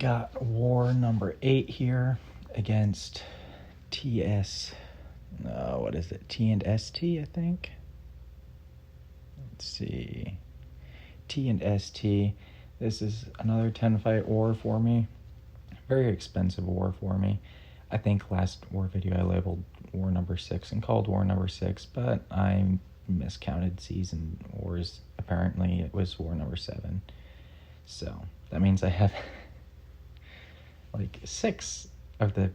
Got war number 8 here against T&S-T, I think. Let's see. T&S-T. This is another 10-fight war for me. Very expensive war for me. I think last war video I labeled war number 6 and called war number 6, but I miscounted season wars. Apparently it was war number 7. So that means I have like 6 of the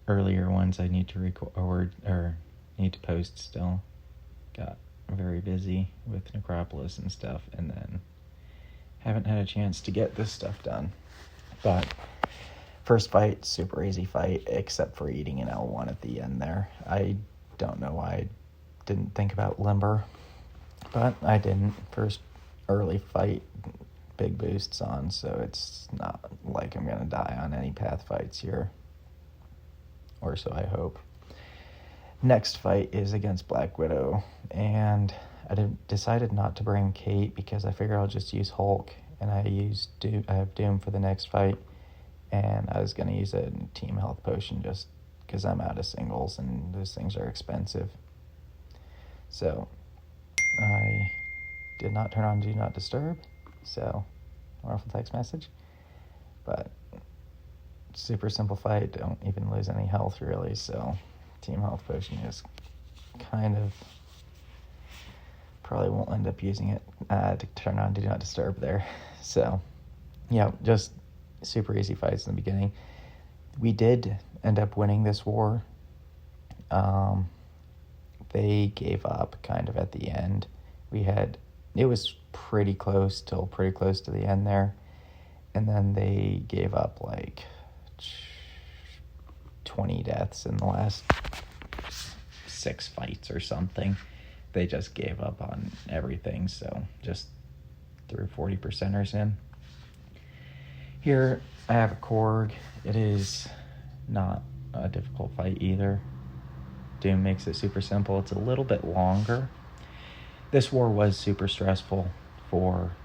earlier ones I need to record or need to post still. Got very busy with Necropolis and stuff, and then haven't had a chance to get this stuff done. But first fight, super easy fight, except for eating an L1 at the end there. I don't know why I didn't think about limber, but I didn't. First early fight, big boosts on, so it's not like I'm going to die on any path fights here. Or so I hope. Next fight is against Black Widow, and I decided not to bring Kate because I figure I'll just use Hulk, and I have Doom for the next fight, and I was going to use a team health potion just because I'm out of singles and those things are expensive. So I did not turn on Do Not Disturb, so wonderful text message. But super simple fight, don't even lose any health really, so team health potion is kind of probably won't end up using it to turn on Do Not Disturb there. So yeah, just super easy fights in the beginning. We did end up winning this war. They gave up kind of at the end. It was pretty close to the end there, and then they gave up like 20 deaths in the last 6 fights or something. They just gave up on everything, so just threw 40%ers in. Here I have a Korg. It is not a difficult fight either. Doom makes it super simple. It's a little bit longer. This war was super stressful for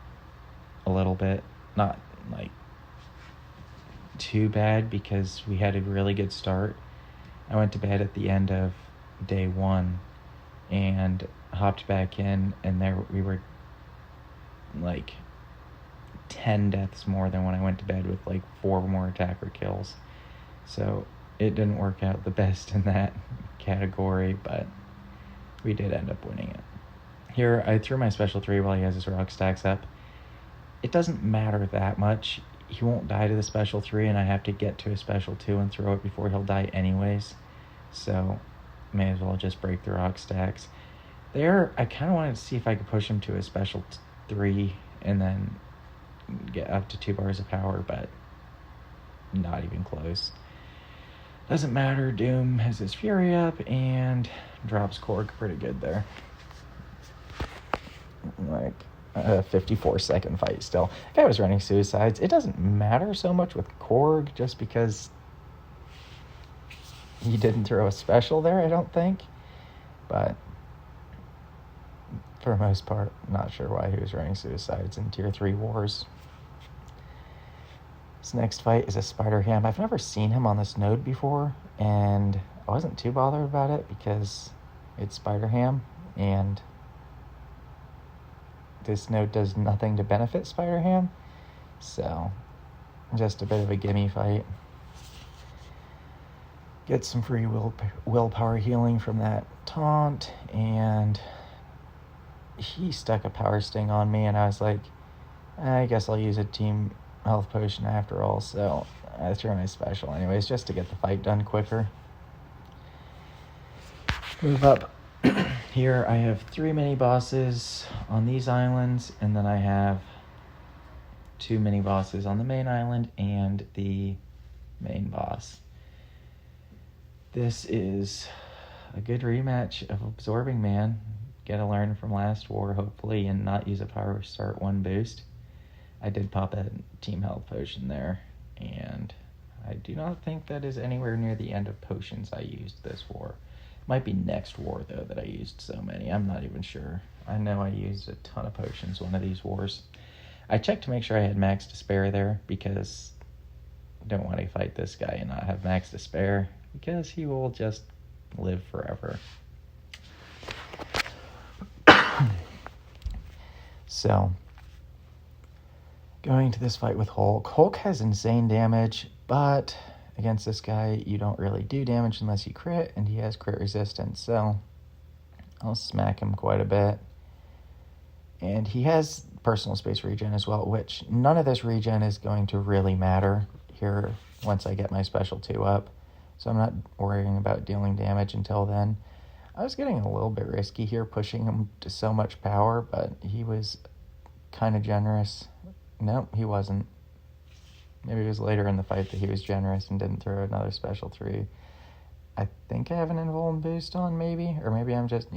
a little bit. Not like too bad because we had a really good start. I went to bed at the end of day 1 and hopped back in, and there we were like 10 deaths more than when I went to bed with like 4 more attacker kills. So it didn't work out the best in that category, but we did end up winning it. Here I threw my special 3 while he has his rock stacks up. It doesn't matter that much. He won't die to the special 3, and I have to get to a special 2 and throw it before he'll die anyways. So may as well just break the rock stacks. There, I kind of wanted to see if I could push him to a special 3 and then get up to 2 bars of power, but not even close. Doesn't matter. Doom has his Fury up and drops Korg pretty good there. Like a 54-second fight still. If I was running suicides, it doesn't matter so much with Korg just because he didn't throw a special there, I don't think. But for the most part, not sure why he was running suicides in tier 3 wars. This next fight is a Spider Ham. I've never seen him on this node before, and I wasn't too bothered about it because it's Spider Ham, and this node does nothing to benefit Spider Ham, so just a bit of a gimme fight. Get some free willpower healing from that taunt, and he stuck a power sting on me, and I was like, I guess I'll use a team health potion after all, so I threw my special anyways just to get the fight done quicker. Move up. Here I have 3 mini bosses on these islands, and then I have 2 mini bosses on the main island and the main boss. This is a good rematch of Absorbing Man. Get a learn from last war, hopefully, and not use a Power Start 1 boost. I did pop a team health potion there, and I do not think that is anywhere near the end of potions I used this war. Might be next war, though, that I used so many. I'm not even sure. I know I used a ton of potions one of these wars. I checked to make sure I had max to spare there because don't want to fight this guy and not have max to spare, because he will just live forever. So, going to this fight with Hulk. Hulk has insane damage, but against this guy, you don't really do damage unless you crit, and he has crit resistance, so I'll smack him quite a bit. And he has personal space regen as well, which none of this regen is going to really matter here once I get my special 2 up, so I'm not worrying about dealing damage until then. I was getting a little bit risky here, pushing him to so much power, but he was kind of generous. No, he wasn't. Maybe it was later in the fight that he was generous and didn't throw another special 3. I think I have an invuln boost on, maybe? Or maybe I'm just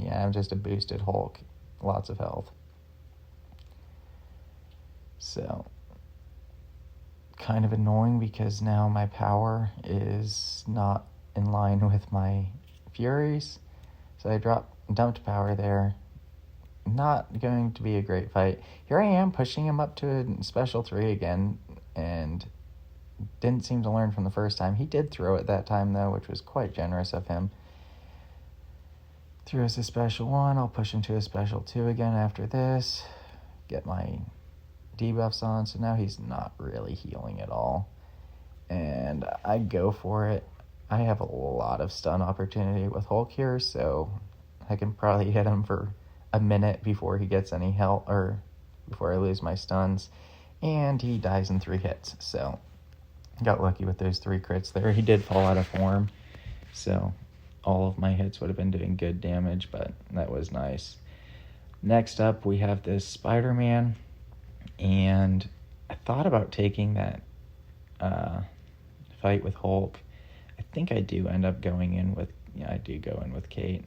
a boosted Hulk. Lots of health. So, kind of annoying because now my power is not in line with my Furies. So I dumped power there. Not going to be a great fight. Here I am pushing him up to a special 3 again, and didn't seem to learn from the first time. He did throw it that time though, which was quite generous of him. Threw us a special 1. I'll push into a special 2 again after this. Get my debuffs on, so now he's not really healing at all. And I go for it. I have a lot of stun opportunity with Hulk here, so I can probably hit him for a minute before he gets any health, or before I lose my stuns. And he dies in 3 hits, so got lucky with those 3 crits there. He did fall out of form, so all of my hits would have been doing good damage, but that was nice. Next up, we have this Spider-Man, and I thought about taking that fight with Hulk. I think I do end up going in with, I do go in with Kate.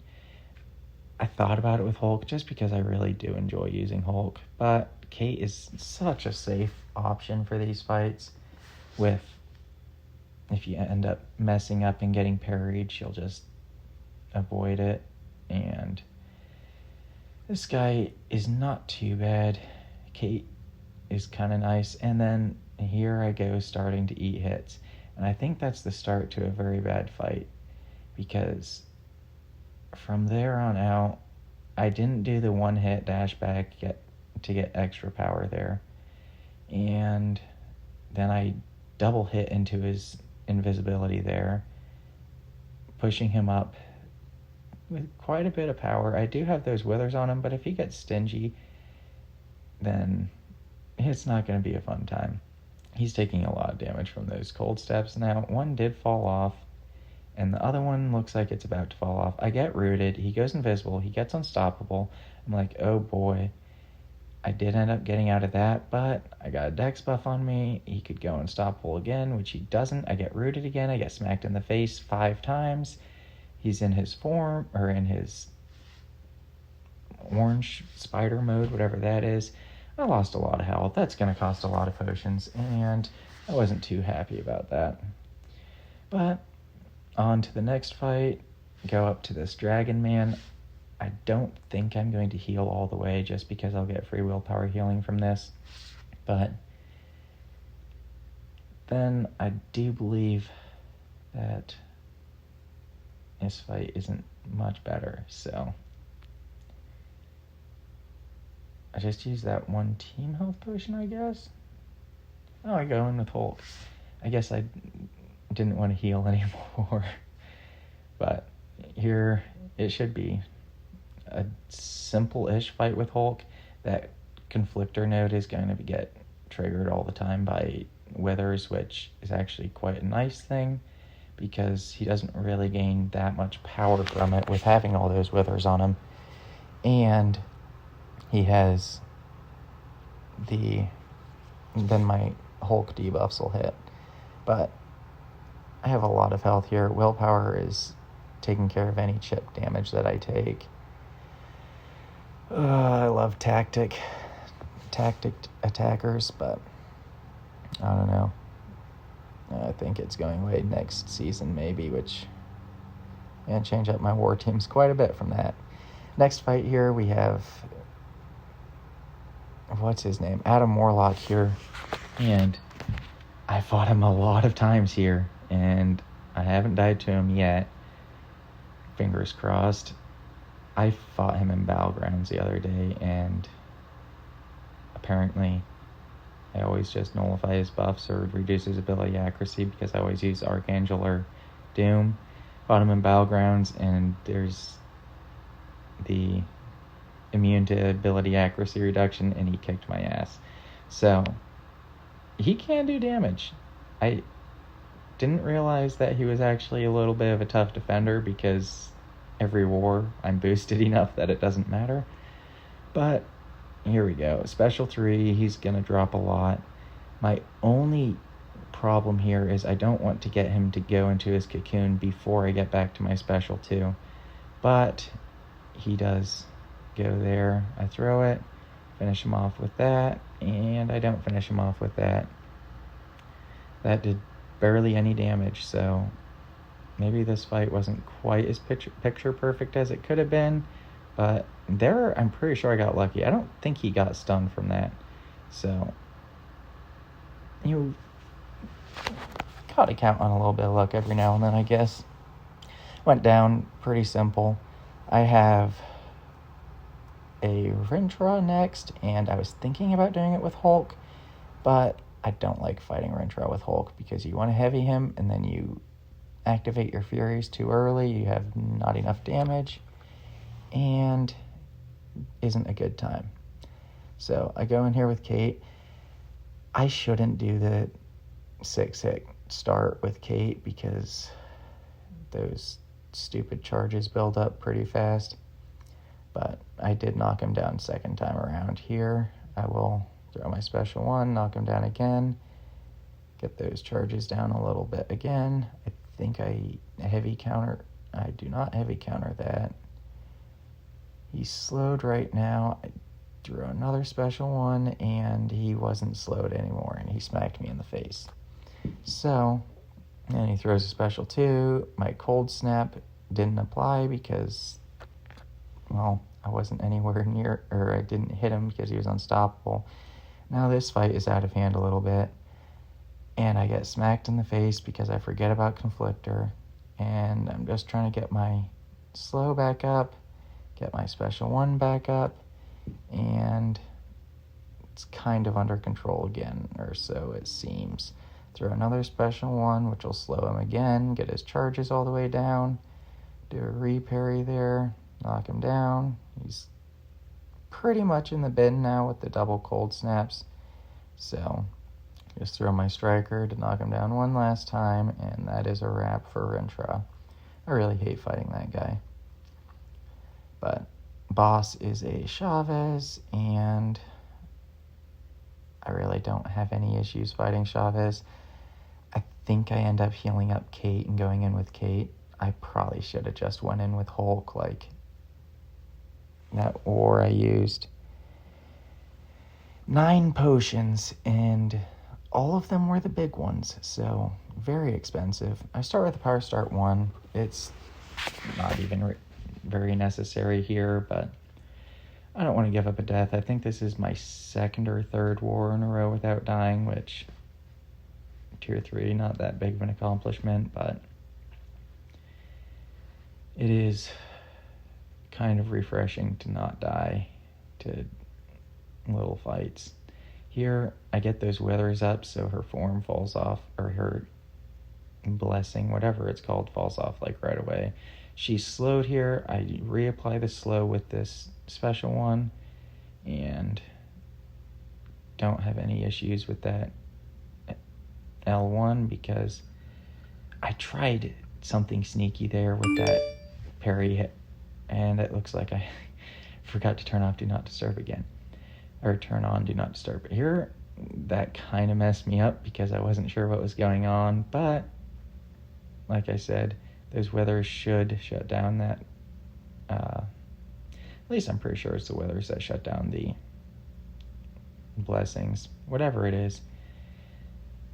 I thought about it with Hulk just because I really do enjoy using Hulk, but Kate is such a safe option for these fights. With, if you end up messing up and getting parried, she'll just avoid it. And this guy is not too bad. Kate is kind of nice. And then here I go starting to eat hits. And I think that's the start to a very bad fight, because from there on out, I didn't do the 1-hit dash back to get extra power there. And then I double hit into his invisibility there, pushing him up with quite a bit of power. I do have those withers on him, but if he gets stingy, then it's not going to be a fun time. He's taking a lot of damage from those cold steps now. One did fall off, and the other one looks like it's about to fall off. I get rooted. He goes invisible. He gets unstoppable. I'm like, oh boy. I did end up getting out of that, but I got a dex buff on me. He could go unstoppable again, which he doesn't. I get rooted again. I get smacked in the face 5 times. He's in his form, or in his orange spider mode, whatever that is. I lost a lot of health. That's going to cost a lot of potions, and I wasn't too happy about that. But on to the next fight. Go up to this Dragon Man. I don't think I'm going to heal all the way just because I'll get free willpower healing from this. But then I do believe that this fight isn't much better, so I just use that 1 team health potion, I guess. Oh, I go in with Hulk. I guess I didn't want to heal anymore. But here it should be a simple-ish fight with Hulk. That conflictor node is going to get triggered all the time by withers, which is actually quite a nice thing, because he doesn't really gain that much power from it with having all those withers on him. And he has then my Hulk debuffs will hit. But I have a lot of health here. Willpower is taking care of any chip damage that I take. I love tactic attackers, but I don't know. I think it's going away next season maybe, which and change up my war teams quite a bit from that. Next fight here we have, what's his name? Adam Warlock here. And I fought him a lot of times here, and I haven't died to him yet. Fingers crossed. I fought him in Battlegrounds the other day, and apparently I always just nullify his buffs or reduce his ability accuracy because I always use Archangel or Doom. Fought him in Battlegrounds, and there's the immune to ability accuracy reduction, and he kicked my ass. So he can do damage. I didn't realize that he was actually a little bit of a tough defender because every war I'm boosted enough that it doesn't matter. But here we go. Special 3, he's going to drop a lot. My only problem here is I don't want to get him to go into his cocoon before I get back to my special 2. But he does go there. I throw it, finish him off with that, and I don't finish him off with that. That did barely any damage, so maybe this fight wasn't quite as picture perfect as it could have been, but there I'm pretty sure I got lucky. I don't think he got stunned from that, so you gotta count on a little bit of luck every now and then, I guess. Went down pretty simple. I have a Rintra next, and I was thinking about doing it with Hulk, but I don't like fighting Rintra with Hulk because you want to heavy him and then you activate your Furies too early, you have not enough damage, and isn't a good time. So I go in here with Kate. I shouldn't do the 6-hit start with Kate because those stupid charges build up pretty fast, but I did knock him down second time around. Here I will throw my special 1, knock him down again, get those charges down a little bit again. I think I heavy counter. I do not heavy counter that. He's slowed right now. I threw another special 1, and he wasn't slowed anymore, and he smacked me in the face. So, and he throws a special 2. My cold snap didn't apply because, well, I wasn't anywhere near, or I didn't hit him because he was unstoppable. Now this fight is out of hand a little bit, and I get smacked in the face because I forget about Conflictor, and I'm just trying to get my slow back up, get my special 1 back up, and it's kind of under control again, or so it seems. Throw another special 1, which will slow him again, get his charges all the way down, do a re-parry there, knock him down. He's pretty much in the bin now with the double cold snaps, so just throw my striker to knock him down one last time, and that is a wrap for Rintra. I really hate fighting that guy. But boss is a Chavez, and I really don't have any issues fighting Chavez. I think I end up healing up Kate and going in with Kate. I probably should have just went in with Hulk like that, or I used 9 potions, and all of them were the big ones, so very expensive. I start with the Power Start 1. It's not even very necessary here, but I don't want to give up a death. I think this is my second or third war in a row without dying, which tier 3, not that big of an accomplishment, but it is kind of refreshing to not die to little fights. Here, I get those withers up, so her form falls off, or her blessing, whatever it's called, falls off like right away. She's slowed here. I reapply the slow with this special 1, and don't have any issues with that L1 because I tried something sneaky there with that parry, and it looks like I forgot to turn off Do Not Disturb again, or turn on Do Not Disturb. Here, that kind of messed me up because I wasn't sure what was going on, but like I said, those withers should shut down that, at least I'm pretty sure it's the withers that shut down the blessings, whatever it is.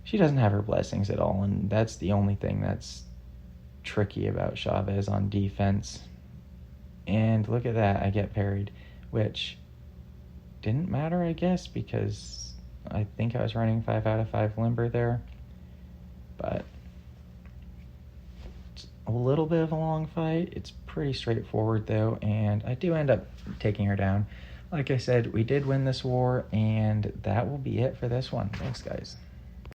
She doesn't have her blessings at all, and that's the only thing that's tricky about Chavez on defense. And look at that, I get parried, which didn't matter, I guess, because I think I was running 5 out of 5 limber there. But it's a little bit of a long fight. It's pretty straightforward though, and I do end up taking her down. Like I said, we did win this war, and that will be it for this one. Thanks, guys.